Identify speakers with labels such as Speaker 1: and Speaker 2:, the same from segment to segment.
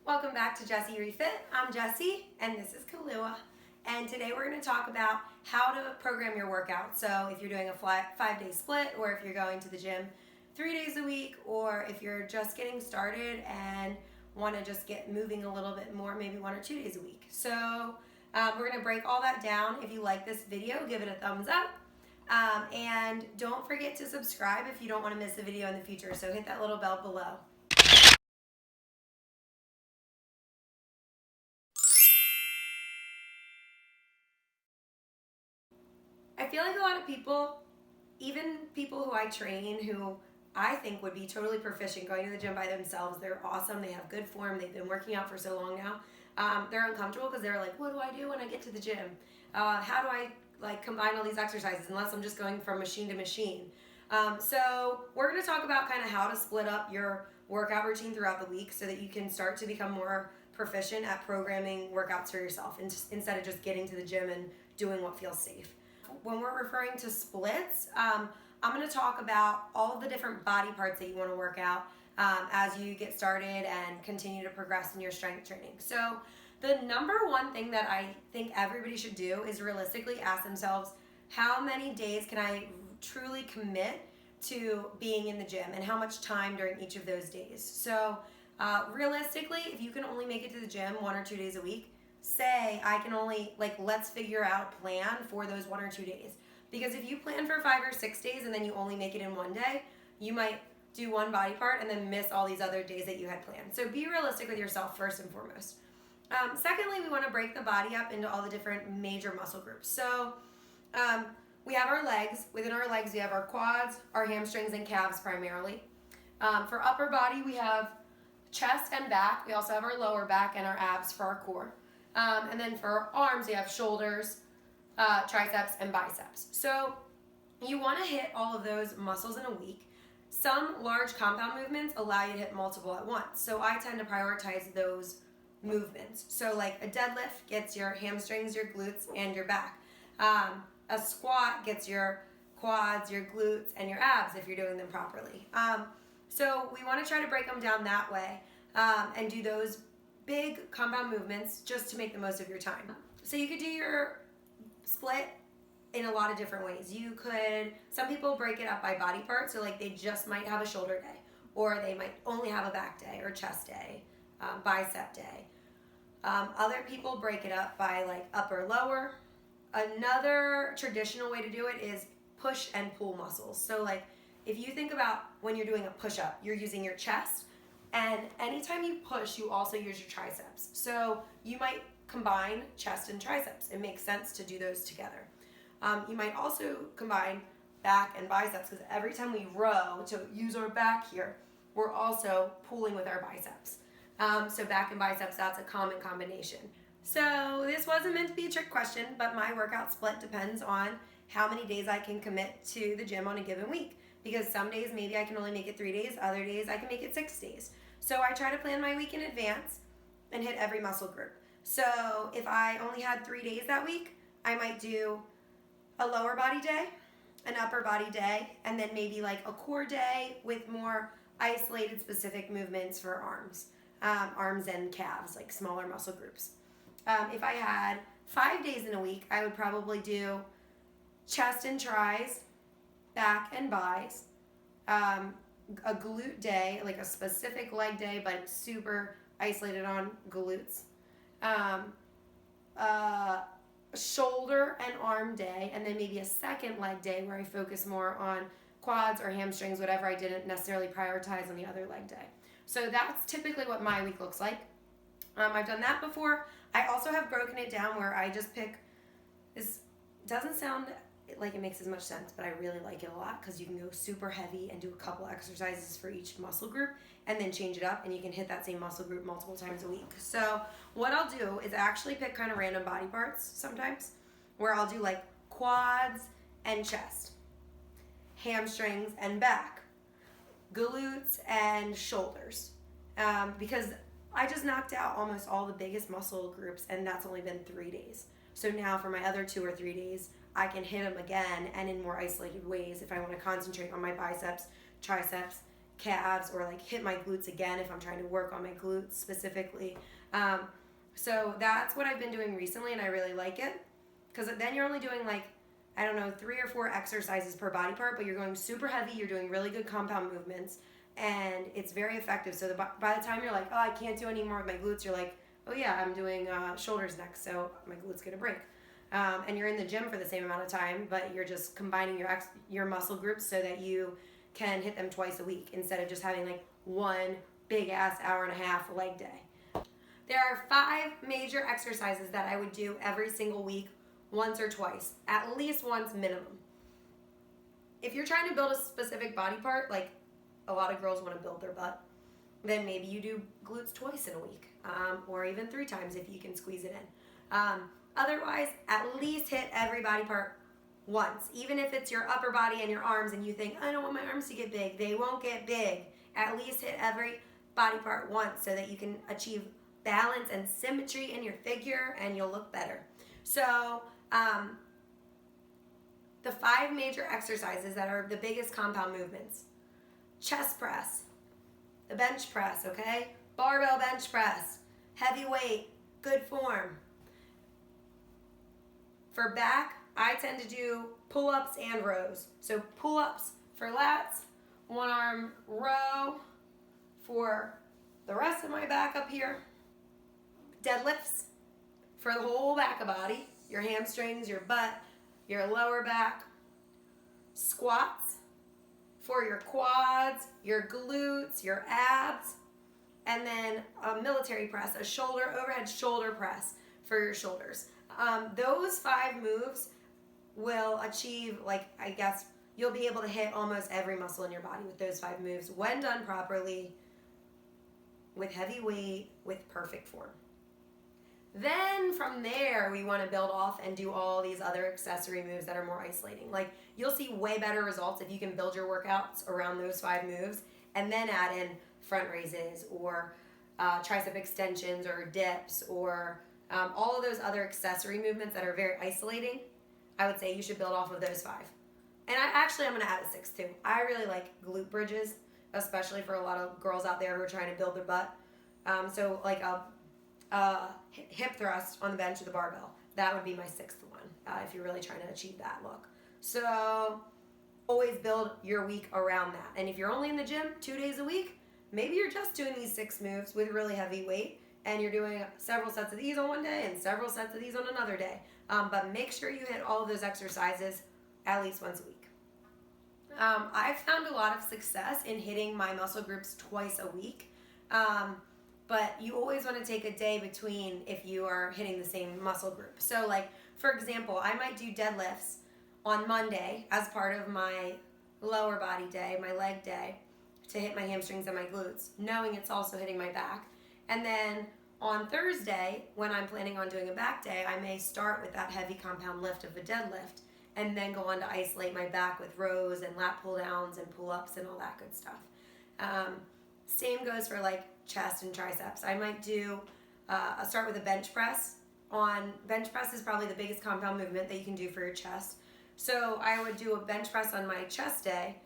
Speaker 1: Welcome back to Jessie Refit. I'm Jessie and this is Kalua. And today we're going to talk about how to program your workout. So if you're doing a 5-day split, or if you're going to the gym 3 days a week, or if you're just getting started and want to just get moving a little bit more, maybe 1 or 2 days a week. So we're going to break all that down. If you like this video, give it a thumbs up. And don't forget to subscribe if you don't want to miss a video in the future. So hit that little bell below. I feel like a lot of people, even people who I train, who I think would be totally proficient going to the gym by themselves, they're awesome, they have good form, they've been working out for so long now, they're uncomfortable because they're like, what do I do when I get to the gym? How do I combine all these exercises unless I'm just going from machine to machine? So we're going to talk about kind of how to split up your workout routine throughout the week so that you can start to become more proficient at programming workouts for yourself instead of just getting to the gym and doing what feels safe. When we're referring to splits, I'm going to talk about all the different body parts that you want to work out as you get started and continue to progress in your strength training. So the number one thing that I think everybody should do is realistically ask themselves, how many days can I truly commit to being in the gym and how much time during each of those days? So realistically, if you can only make it to the gym 1 or 2 days a week, say I can only, let's figure out a plan for those 1 or 2 days. Because if you plan for 5 or 6 days and then you only make it in 1 day, you might do one body part and then miss all these other days that you had planned. So be realistic with yourself first and foremost. Secondly, we want to break the body up into all the different major muscle groups. So we have our legs. Within our legs, we have our quads, our hamstrings, and calves primarily. For upper body, we have chest and back. We also have our lower back and our abs for our core. And then for arms, we have shoulders, triceps, and biceps. So you want to hit all of those muscles in a week. Some large compound movements allow you to hit multiple at once. So I tend to prioritize those movements. So like a deadlift gets your hamstrings, your glutes, and your back. A squat gets your quads, your glutes, and your abs if you're doing them properly. So we want to try to break them down that way and do those big compound movements just to make the most of your time. So you could do your split in a lot of different ways. Some people break it up by body part, so they just might have a shoulder day, or they might only have a back day or chest day, bicep day. Other people break it up by upper, lower. Another traditional way to do it is push and pull muscles. So if you think about when you're doing a push-up, you're using your chest, and anytime you push, you also use your triceps. So you might combine chest and triceps. It makes sense to do those together. You might also combine back and biceps, because every time we row to use our back here, we're also pulling with our biceps. So back and biceps, that's a common combination. So this wasn't meant to be a trick question, but my workout split depends on how many days I can commit to the gym on a given week. Because some days maybe I can only make it 3 days, other days I can make it 6 days. So I try to plan my week in advance and hit every muscle group. So if I only had 3 days that week, I might do a lower body day, an upper body day, and then maybe a core day with more isolated specific movements for arms and calves, smaller muscle groups. If I had 5 days in a week, I would probably do chest and tris, back and bis, a glute day, a specific leg day, but super isolated on glutes, shoulder and arm day, and then maybe a second leg day where I focus more on quads or hamstrings, whatever I didn't necessarily prioritize on the other leg day. So that's typically what my week looks like. I've done that before. I also have broken it down where I just pick, this doesn't sound like it makes as much sense, but I really like it a lot because you can go super heavy and do a couple exercises for each muscle group and then change it up, and you can hit that same muscle group multiple times a week. So what I'll do is actually pick kind of random body parts sometimes, where I'll do quads and chest, hamstrings and back, glutes and shoulders, because I just knocked out almost all the biggest muscle groups, and that's only been 3 days. So now for my other 2 or 3 days, I can hit them again and in more isolated ways if I want to concentrate on my biceps, triceps, calves or like hit my glutes again if I'm trying to work on my glutes specifically. So that's what I've been doing recently, and I really like it, because then you're only doing like, I don't know, 3 or 4 exercises per body part, but you're going super heavy, you're doing really good compound movements, and it's very effective. So by the time you're like, oh, I can't do any more with my glutes, you're like, oh yeah, I'm doing shoulders next, so my glutes get a break. And you're in the gym for the same amount of time, but you're just combining your muscle groups so that you can hit them twice a week instead of just having like one big ass hour and a half leg day. There are 5 major exercises that I would do every single week, once or twice, at least once minimum. If you're trying to build a specific body part, like a lot of girls want to build their butt, then maybe you do glutes twice in a week, or even 3 times if you can squeeze it in. Otherwise, at least hit every body part once. Even if it's your upper body and your arms and you think, I don't want my arms to get big, they won't get big. At least hit every body part once so that you can achieve balance and symmetry in your figure, and you'll look better. So the 5 major exercises that are the biggest compound movements: chest press, the bench press, okay? Barbell bench press, heavy weight, good form. For back, I tend to do pull-ups and rows. So pull-ups for lats, 1 arm row for the rest of my back up here. Deadlifts for the whole back of body, your hamstrings, your butt, your lower back. Squats for your quads, your glutes, your abs. And then a military press, a overhead shoulder press for your shoulders. Those 5 moves will achieve, like, I guess, you'll be able to hit almost every muscle in your body with those 5 moves when done properly, with heavy weight, with perfect form. Then from there, we want to build off and do all these other accessory moves that are more isolating. Like, you'll see way better results if you can build your workouts around those 5 moves and then add in front raises or tricep extensions or dips or all of those other accessory movements that are very isolating. I would say you should build off of those 5. And I'm going to add a 6th too. I really like glute bridges, especially for a lot of girls out there who are trying to build their butt. So like a hip thrust on the bench of the barbell. That would be my 6th one if you're really trying to achieve that look. So always build your week around that. And if you're only in the gym 2 days a week, maybe you're just doing these 6 moves with really heavy weight, and you're doing several sets of these on one day and several sets of these on another day. But make sure you hit all of those exercises at least once a week. I've found a lot of success in hitting my muscle groups twice a week. But you always want to take a day between if you are hitting the same muscle group. So like, for example, I might do deadlifts on Monday as part of my lower body day, my leg day, to hit my hamstrings and my glutes, knowing it's also hitting my back. And then on Thursday, when I'm planning on doing a back day, I may start with that heavy compound lift of a deadlift and then go on to isolate my back with rows and lat pull downs and pull ups and all that good stuff. Same goes for like chest and triceps. I might do, I'll start with a bench press. Bench press is probably the biggest compound movement that you can do for your chest. So I would do a bench press on my chest day,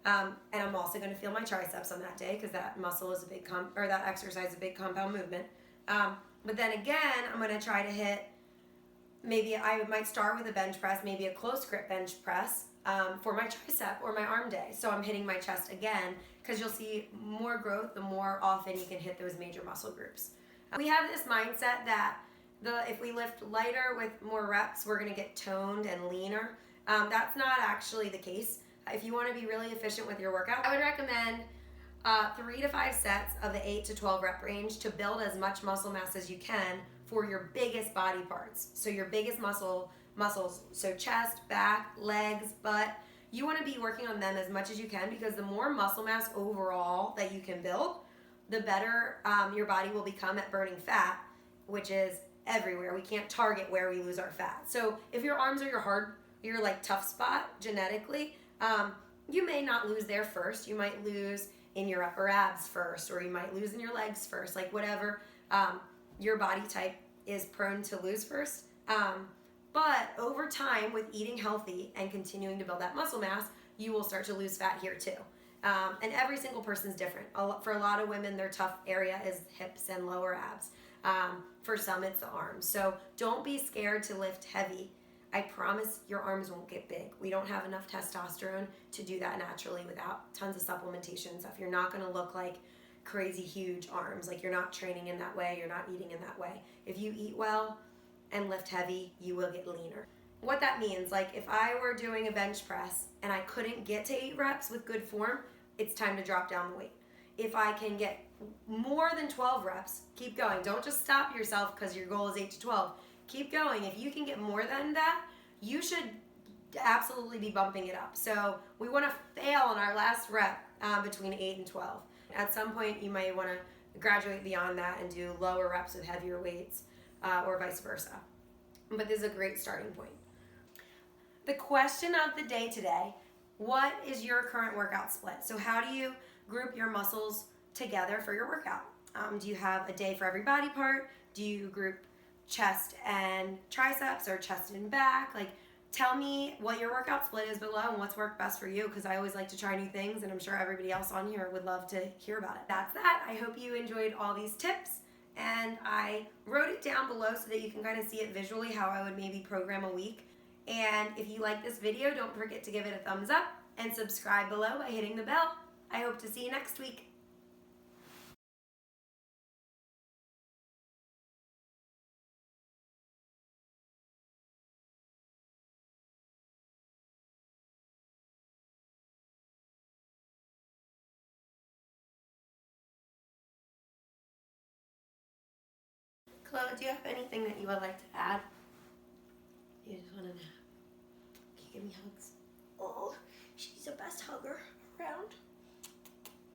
Speaker 1: and I'm also going to feel my triceps on that day because that muscle is that exercise is a big compound movement. But then again, I'm going to try to hit, maybe I might start with a bench press, maybe a close grip bench press for my tricep or my arm day. So I'm hitting my chest again, because you'll see more growth the more often you can hit those major muscle groups. We have this mindset that if we lift lighter with more reps, we're going to get toned and leaner. That's not actually the case. If you want to be really efficient with your workout, I would recommend 3 to 5 sets of the 8 to 12 rep range to build as much muscle mass as you can for your biggest body parts. So your biggest muscles, so chest, back, legs, butt. You want to be working on them as much as you can, because the more muscle mass overall that you can build, the better your body will become at burning fat, which is everywhere. We can't target where we lose our fat. So if your arms are your like tough spot genetically, you may not lose there first. You might lose in your upper abs first, or you might lose in your legs first, like whatever your body type is prone to lose first. But over time, with eating healthy and continuing to build that muscle mass, you will start to lose fat here too. And every single person's different. For a lot of women, their tough area is hips and lower abs. For some, it's the arms. So don't be scared to lift heavy. I promise your arms won't get big. We don't have enough testosterone to do that naturally without tons of supplementation stuff. You're not going to look like crazy huge arms. Like, you're not training in that way. You're not eating in that way. If you eat well and lift heavy, you will get leaner. What that means, like if I were doing a bench press and I couldn't get to 8 reps with good form, it's time to drop down the weight. If I can get more than 12 reps, keep going. Don't just stop yourself because your goal is 8 to 12. Keep going. If you can get more than that, you should absolutely be bumping it up. So we want to fail on our last rep between 8 and 12. At some point, you might want to graduate beyond that and do lower reps with heavier weights or vice versa. But this is a great starting point. The question of the day today, what is your current workout split? So how do you group your muscles together for your workout? Do you have a day for every body part? Do you group chest and triceps or chest and back? Like, tell me what your workout split is below and what's worked best for you, because I always like to try new things, and I'm sure everybody else on here would love to hear about it. That's that. I hope you enjoyed all these tips, and I wrote it down below so that you can kind of see it visually, how I would maybe program a week. And if you like this video, don't forget to give it a thumbs up and subscribe below by hitting the bell. I hope to see you next week. Chloe, do you have anything that you would like to add? You just want to know. Can you give me hugs? Oh, she's the best hugger around.